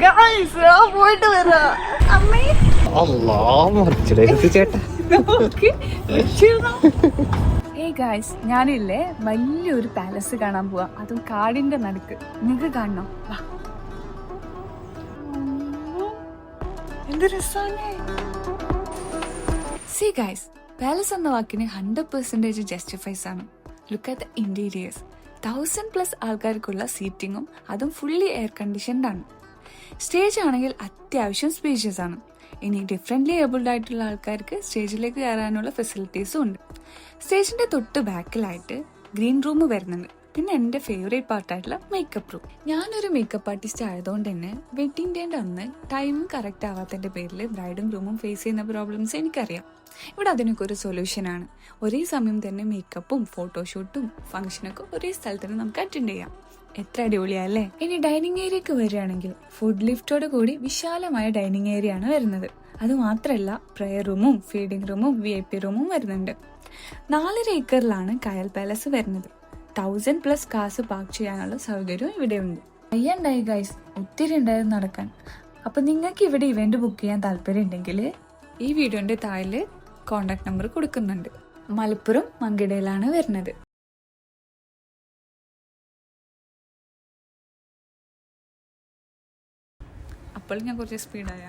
Guys പോയിട്ട് വരാം അമ്മേ ചേട്ടാ. ഏയ് ഗൈസ് ഞാനില്ലേ വലിയൊരു പാലസ് കാണാൻ പോവാ, അതും കാടിന്റെ നടുക്ക്. നിങ്ങക്ക് കാണണം, വാ. എന്ത് രസാണ്. സി ഗൈസ്, പാലസ് എന്ന വാക്കിന് 100% ജസ്റ്റിഫൈസ് ആണ്. Look at the interiors. 1000+ ആൾക്കാർക്കുള്ള സീറ്റിങ്ങും, അതും ഫുള്ളി എയർ കണ്ടീഷൻഡ് ആണ്. സ്റ്റേജ് ആണെങ്കിൽ അത്യാവശ്യം സ്പേഷ്യസ് ആണ്. ഇനി ഡിഫറെന്റ്ലി ഏബിൾഡ് ആയിട്ടുള്ള ആൾക്കാർക്ക് സ്റ്റേജിലേക്ക് കയറാനുള്ള ഫെസിലിറ്റീസും ഉണ്ട്. സ്റ്റേജിന്റെ തൊട്ട് ബാക്കിലായിട്ട് ഗ്രീൻ റൂം വരുന്നുണ്ട്. പിന്നെ എൻ്റെ ഫേവറേറ്റ് പാർട്ടായിട്ടുള്ള മേക്കപ്പ് റൂം. ഞാനൊരു മേക്കപ്പ് ആർട്ടിസ്റ്റ് ആയതുകൊണ്ട് തന്നെ വെഡിങ് ഡേന്റെ അന്ന് ടൈം കറക്റ്റ് ആവാത്തതിന്റെ പേരിൽ ബ്രൈഡും ഗ്രൂമും ഫേസ് ചെയ്യുന്ന പ്രോബ്ലംസ് എനിക്കറിയാം. ഇവിടെ അതിനൊക്കെ ഒരു സൊല്യൂഷനാണ്. ഒരേ സമയം തന്നെ മേക്കപ്പും ഫോട്ടോഷൂട്ടും ഫംഗ്ഷനൊക്കെ ഒരേ സ്ഥലത്ത് തന്നെ നമുക്ക് അറ്റൻഡ് ചെയ്യാം. എത്ര അടിപൊളിയല്ലേ. ഇനി ഡൈനിങ് ഏരിയക്ക് വരികയാണെങ്കിൽ ഫുഡ് ലിഫ്റ്റോട് കൂടി വിശാലമായ ഡൈനിങ് ഏരിയ ആണ് വരുന്നത്. അത് മാത്രമല്ല, പ്രയർ റൂമും ഫീഡിംഗ് റൂമും VIP റൂമും വരുന്നുണ്ട്. 4.5 ഏക്കറിലാണ് കയൽ പാലസ് വരുന്നത്. 1000+ കാസ് പാർക്ക് ചെയ്യാനുള്ള സൗകര്യവും ഇവിടെ ഉണ്ട്. അയ്യണ്ടായി ഗൈസ്, ഒത്തിരി ഉണ്ടായിരുന്നു നടക്കാൻ. അപ്പൊ നിങ്ങൾക്ക് ഇവിടെ ഇവന്റ് ബുക്ക് ചെയ്യാൻ താല്പര്യം ഉണ്ടെങ്കിൽ ഈ വീഡിയോന്റെ താഴെ കോണ്ടാക്ട് നമ്പർ കൊടുക്കുന്നുണ്ട്. മലപ്പുറം മങ്കിടയിലാണ് വരുന്നത്. അപ്പോൾ ഞാൻ കുറച്ച് സ്പീഡായ